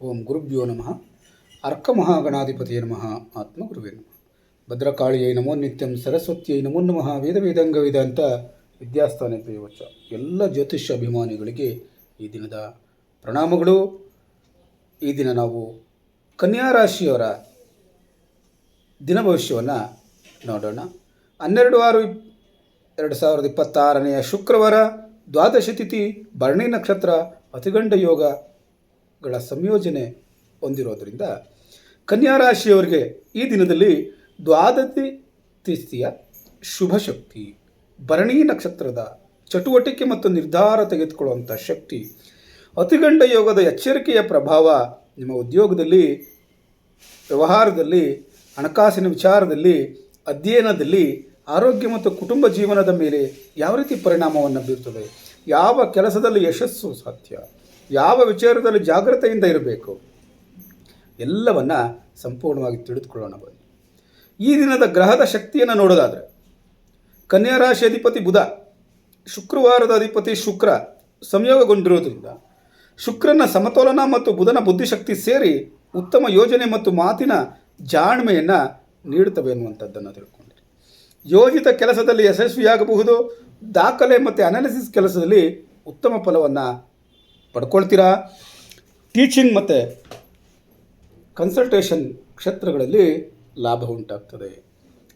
ಓಂ ಗುರುಭ್ಯೋ ನಮಃ. ಅರ್ಕಮಹಾಗಣಾಧಿಪತಿಯೇ ನಮಃ. ಆತ್ಮಗುರುವೇ ನಮಃ. ಭದ್ರಕಾಳಿಯೈ ನಮೋ ನಿತ್ಯಂ. ಸರಸ್ವತಿಯೈ ನಮೋ ನಮಃ. ವೇದವೇದಾಂಗ ವೇದಾಂತ ವಿದ್ಯಾಸ್ಥಾನ ಪ್ರಯೋಚ. ಎಲ್ಲ ಜ್ಯೋತಿಷ್ಯ ಅಭಿಮಾನಿಗಳಿಗೆ ಈ ದಿನದ ಪ್ರಣಾಮಗಳು. ಈ ದಿನ ನಾವು ಕನ್ಯಾ ರಾಶಿಯವರ ದಿನ ಭವಿಷ್ಯವನ್ನು ನೋಡೋಣ. 12/6/2026 ಶುಕ್ರವಾರ, ದ್ವಾದಶಿ ತಿಥಿ, ಭರಣಿ ನಕ್ಷತ್ರ, ಅತಿಗಂಡ ಯೋಗಗಳ ಸಂಯೋಜನೆ ಹೊಂದಿರೋದರಿಂದ ಕನ್ಯಾ ರಾಶಿಯವರಿಗೆ ಈ ದಿನದಲ್ಲಿ ದ್ವಾದಶಿ ತಿಥಿಯ ಶುಭ ಶಕ್ತಿ, ಭರಣಿ ನಕ್ಷತ್ರದ ಚಟುವಟಿಕೆ ಮತ್ತು ನಿರ್ಧಾರ ತೆಗೆದುಕೊಳ್ಳುವಂಥ ಶಕ್ತಿ, ಅತಿಗಂಡ ಯೋಗದ ಎಚ್ಚರಿಕೆಯ ಪ್ರಭಾವ ನಿಮ್ಮ ಉದ್ಯೋಗದಲ್ಲಿ, ವ್ಯವಹಾರದಲ್ಲಿ, ಹಣಕಾಸಿನ ವಿಚಾರದಲ್ಲಿ, ಅಧ್ಯಯನದಲ್ಲಿ, ಆರೋಗ್ಯ ಮತ್ತು ಕುಟುಂಬ ಜೀವನದ ಮೇಲೆ ಯಾವ ರೀತಿ ಪರಿಣಾಮವನ್ನು ಬೀರ್ತದೆ, ಯಾವ ಕೆಲಸದಲ್ಲಿ ಯಶಸ್ಸು ಸಾಧ್ಯ, ಯಾವ ವಿಚಾರದಲ್ಲಿ ಜಾಗ್ರತೆಯಿಂದ ಇರಬೇಕು, ಎಲ್ಲವನ್ನು ಸಂಪೂರ್ಣವಾಗಿ ತಿಳಿದುಕೊಳ್ಳೋಣ ಬನ್ನಿ. ಈ ದಿನದ ಗ್ರಹದ ಶಕ್ತಿಯನ್ನು ನೋಡೋದಾದರೆ ಕನ್ಯಾ ರಾಶಿ ಅಧಿಪತಿ ಬುಧ, ಶುಕ್ರವಾರದ ಅಧಿಪತಿ ಶುಕ್ರ ಸಂಯೋಗಗೊಂಡಿರೋದ್ರಿಂದ ಶುಕ್ರನ ಸಮತೋಲನ ಮತ್ತು ಬುಧನ ಬುದ್ಧಿಶಕ್ತಿ ಸೇರಿ ಉತ್ತಮ ಯೋಜನೆ ಮತ್ತು ಮಾತಿನ ಜಾಣ್ಮೆಯನ್ನು ನೀಡುತ್ತವೆ ಅನ್ನುವಂಥದ್ದನ್ನು ತಿಳ್ಕೊಂಡಿರಿ. ಯೋಜಿತ ಕೆಲಸದಲ್ಲಿ ಯಶಸ್ವಿಯಾಗಬಹುದು. ದಾಖಲೆ ಮತ್ತು ಅನಾಲಿಸಿಸ್ ಕೆಲಸದಲ್ಲಿ ಉತ್ತಮ ಫಲವನ್ನು ಪಡ್ಕೊಳ್ತೀರಾ. ಟೀಚಿಂಗ್ ಮತ್ತು ಕನ್ಸಲ್ಟೇಷನ್ ಕ್ಷೇತ್ರಗಳಲ್ಲಿ ಲಾಭ ಉಂಟಾಗ್ತದೆ.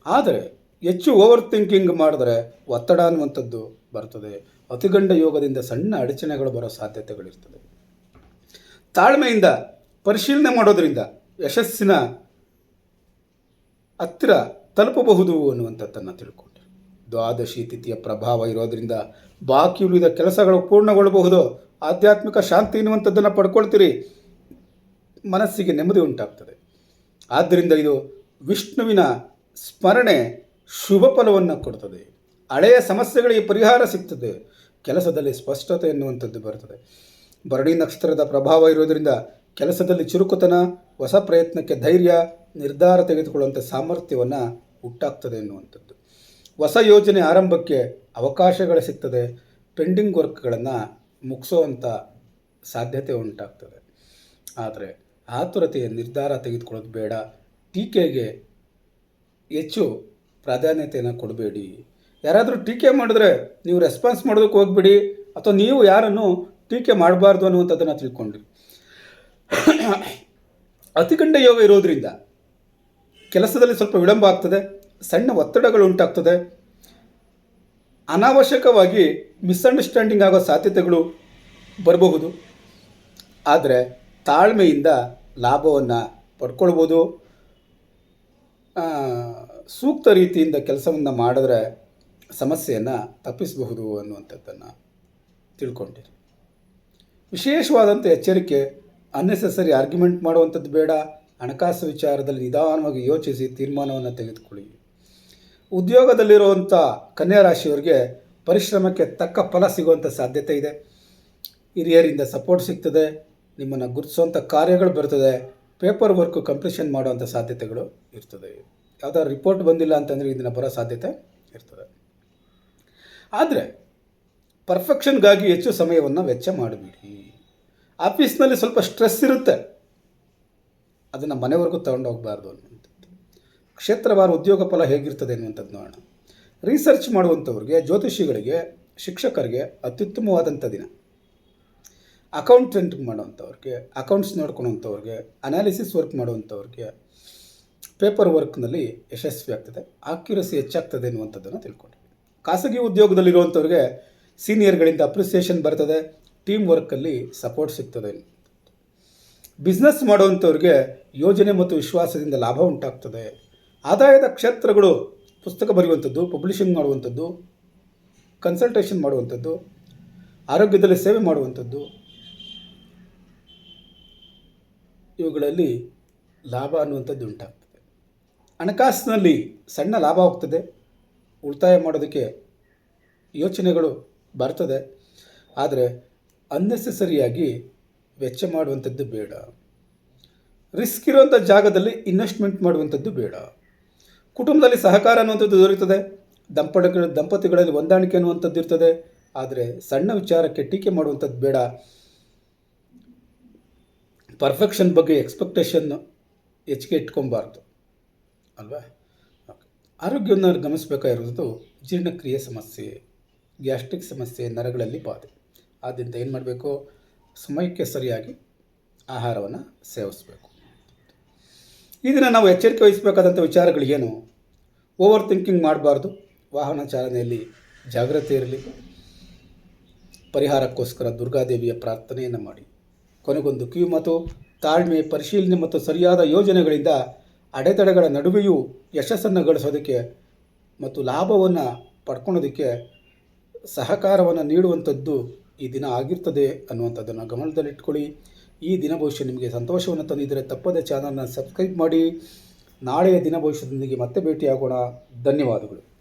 ಆದರೆ ಹೆಚ್ಚು ಓವರ್ ಥಿಂಕಿಂಗ್ ಮಾಡಿದ್ರೆ ಒತ್ತಡ ಅನ್ನುವಂಥದ್ದು ಬರ್ತದೆ. ಅತಿಗಂಡ ಯೋಗದಿಂದ ಸಣ್ಣ ಅಡಚಣೆಗಳು ಬರೋ ಸಾಧ್ಯತೆಗಳಿರ್ತದೆ. ತಾಳ್ಮೆಯಿಂದ ಪರಿಶೀಲನೆ ಮಾಡೋದರಿಂದ ಯಶಸ್ಸಿನ ಹತ್ತಿರ ತಲುಪಬಹುದು ಅನ್ನುವಂಥದ್ದನ್ನು ತಿಳ್ಕೊಂಡ್ರೆ. ದ್ವಾದಶಿ ತಿಥಿಯ ಪ್ರಭಾವ ಇರೋದರಿಂದ ಬಾಕಿ ಉಳಿದ ಕೆಲಸಗಳು ಪೂರ್ಣಗೊಳ್ಳಬಹುದು. ಆಧ್ಯಾತ್ಮಿಕ ಶಾಂತಿ ಎನ್ನುವಂಥದ್ದನ್ನು ಪಡ್ಕೊಳ್ತೀರಿ. ಮನಸ್ಸಿಗೆ ನೆಮ್ಮದಿ ಉಂಟಾಗ್ತದೆ. ಆದ್ದರಿಂದ ಇದು ವಿಷ್ಣುವಿನ ಸ್ಮರಣೆ ಶುಭ ಫಲವನ್ನು ಕೊಡ್ತದೆ. ಹಳೆಯ ಸಮಸ್ಯೆಗಳಿಗೆ ಪರಿಹಾರ ಸಿಗ್ತದೆ. ಕೆಲಸದಲ್ಲಿ ಸ್ಪಷ್ಟತೆ ಎನ್ನುವಂಥದ್ದು ಬರ್ತದೆ. ಭರಣಿ ನಕ್ಷತ್ರದ ಪ್ರಭಾವ ಇರೋದರಿಂದ ಕೆಲಸದಲ್ಲಿ ಚುರುಕುತನ, ಹೊಸ ಪ್ರಯತ್ನಕ್ಕೆ ಧೈರ್ಯ, ನಿರ್ಧಾರ ತೆಗೆದುಕೊಳ್ಳುವಂಥ ಸಾಮರ್ಥ್ಯವನ್ನು ಹುಟ್ಟಾಗ್ತದೆ ಎನ್ನುವಂಥದ್ದು. ಹೊಸ ಯೋಜನೆ ಆರಂಭಕ್ಕೆ ಅವಕಾಶಗಳು ಸಿಗ್ತದೆ. ಪೆಂಡಿಂಗ್ ವರ್ಕ್ಗಳನ್ನು ಮುಗಿಸೋವಂಥ ಸಾಧ್ಯತೆ ಉಂಟಾಗ್ತದೆ. ಆದರೆ ಆತುರತೆಯ ನಿರ್ಧಾರ ತೆಗೆದುಕೊಳ್ಳೋದು ಬೇಡ. ಟೀಕೆಗೆ ಹೆಚ್ಚು ಪ್ರಾಧಾನ್ಯತೆಯನ್ನು ಕೊಡಬೇಡಿ. ಯಾರಾದರೂ ಟೀಕೆ ಮಾಡಿದ್ರೆ ನೀವು ರೆಸ್ಪಾನ್ಸ್ ಮಾಡೋದಕ್ಕೆ ಹೋಗ್ಬಿಡಿ, ಅಥವಾ ನೀವು ಯಾರನ್ನು ಟೀಕೆ ಮಾಡಬಾರ್ದು ಅನ್ನುವಂಥದ್ದನ್ನು ತಿಳ್ಕೊಂಡ್ರಿ. ಅತಿಗಂಡ ಯೋಗ ಇರೋದರಿಂದ ಕೆಲಸದಲ್ಲಿ ಸ್ವಲ್ಪ ವಿಳಂಬ ಆಗ್ತದೆ. ಸಣ್ಣ ಒತ್ತಡಗಳು ಉಂಟಾಗ್ತದೆ. ಅನಾವಶ್ಯಕವಾಗಿ ಮಿಸ್ಅಂಡರ್ಸ್ಟ್ಯಾಂಡಿಂಗ್ ಆಗೋ ಸಾಧ್ಯತೆಗಳು ಬರಬಹುದು. ಆದರೆ ತಾಳ್ಮೆಯಿಂದ ಲಾಭವನ್ನು ಪಡ್ಕೊಳ್ಬೋದು. ಸೂಕ್ತ ರೀತಿಯಿಂದ ಕೆಲಸವನ್ನು ಮಾಡಿದ್ರೆ ಸಮಸ್ಯೆಯನ್ನು ತಪ್ಪಿಸಬಹುದು ಅನ್ನುವಂಥದ್ದನ್ನು ತಿಳ್ಕೊಂಡಿರಿ. ವಿಶೇಷವಾದಂಥ ಎಚ್ಚರಿಕೆ, ಅನ್ನೆಸೆಸರಿ ಆರ್ಗ್ಯುಮೆಂಟ್ ಮಾಡುವಂಥದ್ದು ಬೇಡ. ಹಣಕಾಸು ವಿಚಾರದಲ್ಲಿ ನಿಧಾನವಾಗಿ ಯೋಚಿಸಿ ತೀರ್ಮಾನವನ್ನು ತೆಗೆದುಕೊಳ್ಳಿ. ಉದ್ಯೋಗದಲ್ಲಿರುವಂಥ ಕನ್ಯಾ ರಾಶಿಯವರಿಗೆ ಪರಿಶ್ರಮಕ್ಕೆ ತಕ್ಕ ಫಲ ಸಿಗುವಂಥ ಸಾಧ್ಯತೆ ಇದೆ. ಹಿರಿಯರಿಂದ ಸಪೋರ್ಟ್ ಸಿಗ್ತದೆ. ನಿಮ್ಮನ್ನು ಗುರುತಿಸುವಂಥ ಕಾರ್ಯಗಳು ಬರ್ತದೆ. ಪೇಪರ್ ವರ್ಕ್ ಕಂಪ್ಲೀಷನ್ ಮಾಡುವಂಥ ಸಾಧ್ಯತೆಗಳು ಇರ್ತದೆ. ಯಾವುದಾದ್ರು ರಿಪೋರ್ಟ್ ಬಂದಿಲ್ಲ ಅಂತಂದರೆ ಇದನ್ನು ಬರೋ ಸಾಧ್ಯತೆ ಇರ್ತದೆ. ಆದರೆ ಪರ್ಫೆಕ್ಷನ್ಗಾಗಿ ಹೆಚ್ಚು ಸಮಯವನ್ನು ವೆಚ್ಚ ಮಾಡಬೇಡಿ. ಆಫೀಸ್ನಲ್ಲಿ ಸ್ವಲ್ಪ ಸ್ಟ್ರೆಸ್ ಇರುತ್ತೆ, ಅದನ್ನು ಮನೆವರೆಗೂ ತಗೊಂಡೋಗಬಾರ್ದು ಅನ್ನುವಂಥದ್ದು. ಕ್ಷೇತ್ರವಾರ ಉದ್ಯೋಗ ಫಲ ಹೇಗಿರ್ತದೆ ಅನ್ನುವಂಥದ್ದು ನೋಡೋಣ. ರಿಸರ್ಚ್ ಮಾಡುವಂಥವ್ರಿಗೆ, ಜ್ಯೋತಿಷಿಗಳಿಗೆ, ಶಿಕ್ಷಕರಿಗೆ ಅತ್ಯುತ್ತಮವಾದಂಥ ದಿನ. ಅಕೌಂಟೆಂಟ್ ಮಾಡುವಂಥವ್ರಿಗೆ, ಅಕೌಂಟ್ಸ್ ನೋಡ್ಕೊಳ್ಳುವಂಥವ್ರಿಗೆ, ಅನಾಲಿಸಿಸ್ ವರ್ಕ್ ಮಾಡುವಂಥವ್ರಿಗೆ ಪೇಪರ್ ವರ್ಕ್ನಲ್ಲಿ ಯಶಸ್ವಿ ಆಗ್ತದೆ. ಆಕ್ಯುರಸಿ ಹೆಚ್ಚಾಗ್ತದೆ ಎನ್ನುವಂಥದ್ದನ್ನು ತಿಳ್ಕೊಂಡು. ಖಾಸಗಿ ಉದ್ಯೋಗದಲ್ಲಿರುವಂಥವ್ರಿಗೆ ಸೀನಿಯರ್ಗಳಿಂದ ಅಪ್ರಿಸಿಯೇಷನ್ ಬರ್ತದೆ. ಟೀಮ್ ವರ್ಕಲ್ಲಿ ಸಪೋರ್ಟ್ ಸಿಗ್ತದೆ. ಬಿಸ್ನೆಸ್ ಮಾಡುವಂಥವ್ರಿಗೆ ಯೋಜನೆ ಮತ್ತು ವಿಶ್ವಾಸದಿಂದ ಲಾಭ ಉಂಟಾಗ್ತದೆ. ಆದಾಯದ ಕ್ಷೇತ್ರಗಳು ಪುಸ್ತಕ ಬರೆಯುವಂಥದ್ದು, ಪಬ್ಲಿಷಿಂಗ್ ಮಾಡುವಂಥದ್ದು, ಕನ್ಸಲ್ಟೇಷನ್ ಮಾಡುವಂಥದ್ದು, ಆರೋಗ್ಯದಲ್ಲಿ ಸೇವೆ ಮಾಡುವಂಥದ್ದು, ಇವುಗಳಲ್ಲಿ ಲಾಭ ಅನ್ನುವಂಥದ್ದು ಉಂಟಾಗ್ತದೆ. ಹಣಕಾಸಿನಲ್ಲಿ ಸಣ್ಣ ಲಾಭ ಹೋಗ್ತದೆ. ಉಳಿತಾಯ ಮಾಡೋದಕ್ಕೆ ಯೋಚನೆಗಳು ಬರ್ತದೆ. ಆದರೆ ಅನ್ನೆಸೆಸರಿಯಾಗಿ ವೆಚ್ಚ ಮಾಡುವಂಥದ್ದು ಬೇಡ. ರಿಸ್ಕ್ ಇರುವಂಥ ಜಾಗದಲ್ಲಿ ಇನ್ವೆಸ್ಟ್ಮೆಂಟ್ ಮಾಡುವಂಥದ್ದು ಬೇಡ. ಕುಟುಂಬದಲ್ಲಿ ಸಹಕಾರ ಅನ್ನುವಂಥದ್ದು ದೊರೆಯುತ್ತದೆ. ದಂಪತಿಗಳಲ್ಲಿ ಹೊಂದಾಣಿಕೆ ಅನ್ನುವಂಥದ್ದು ಇರ್ತದೆ. ಆದರೆ ಸಣ್ಣ ವಿಚಾರಕ್ಕೆ ಟೀಕೆ ಮಾಡುವಂಥದ್ದು ಬೇಡ. ಪರ್ಫೆಕ್ಷನ್ ಬಗ್ಗೆ ಎಕ್ಸ್ಪೆಕ್ಟೇಷನ್ ಹೆಚ್ಚಿಗೆ ಇಟ್ಕೊಬಾರ್ದು ಅಲ್ವಾ. ಓಕೆ. ಆರೋಗ್ಯವನ್ನು ಗಮನಿಸಬೇಕಾಗಿರೋದು ಜೀರ್ಣಕ್ರಿಯೆ ಸಮಸ್ಯೆ, ಗ್ಯಾಸ್ಟ್ರಿಕ್ ಸಮಸ್ಯೆ, ನರಗಳಲ್ಲಿ ಬಾಧೆ. ಆದ್ದರಿಂದ ಏನು ಮಾಡಬೇಕು, ಸಮಯಕ್ಕೆ ಸರಿಯಾಗಿ ಆಹಾರವನ್ನು ಸೇವಿಸಬೇಕು. ಈ ದಿನ ನಾವು ಎಚ್ಚರಿಕೆ ವಹಿಸಬೇಕಾದಂಥ ವಿಚಾರಗಳು ಏನು? ಓವರ್ ಥಿಂಕಿಂಗ್ ಮಾಡಬಾರ್ದು, ವಾಹನ ಚಾಲನೆಯಲ್ಲಿ ಜಾಗ್ರತೆ ಇರಲಿ, ಪರಿಹಾರಕ್ಕೋಸ್ಕರ ದುರ್ಗಾದೇವಿಯ ಪ್ರಾರ್ಥನೆಯನ್ನು ಮಾಡಿ, ಕೊನೆಗೊಂದು ಕಿವಿಮಾತು, ತಾಳ್ಮೆ, ಪರಿಶೀಲನೆ ಮತ್ತು ಸರಿಯಾದ ಯೋಜನೆಗಳಿಂದ ಅಡೆತಡೆಗಳ ನಡುವೆಯೂ ಯಶಸ್ಸನ್ನು ಗಳಿಸೋದಕ್ಕೆ ಮತ್ತು ಲಾಭವನ್ನು ಪಡ್ಕೊಳೋದಕ್ಕೆ ಸಹಕಾರವನ್ನು ನೀಡುವಂಥದ್ದು ಈ ದಿನ ಆಗಿರ್ತದೆ ಅನ್ನುವಂಥದ್ದನ್ನು ಗಮನದಲ್ಲಿಟ್ಕೊಳ್ಳಿ. ಈ ದಿನ ಭವಿಷ್ಯ ನಿಮಗೆ ಸಂತೋಷವನ್ನು ತಂದಿದ್ದರೆ ತಪ್ಪದೆ ಚಾನಲ್ನ ಸಬ್ಸ್ಕ್ರೈಬ್ ಮಾಡಿ. ನಾಳೆಯ ದಿನ ಭವಿಷ್ಯದೊಂದಿಗೆ ಮತ್ತೆ ಭೇಟಿಯಾಗೋಣ. ಧನ್ಯವಾದಗಳು.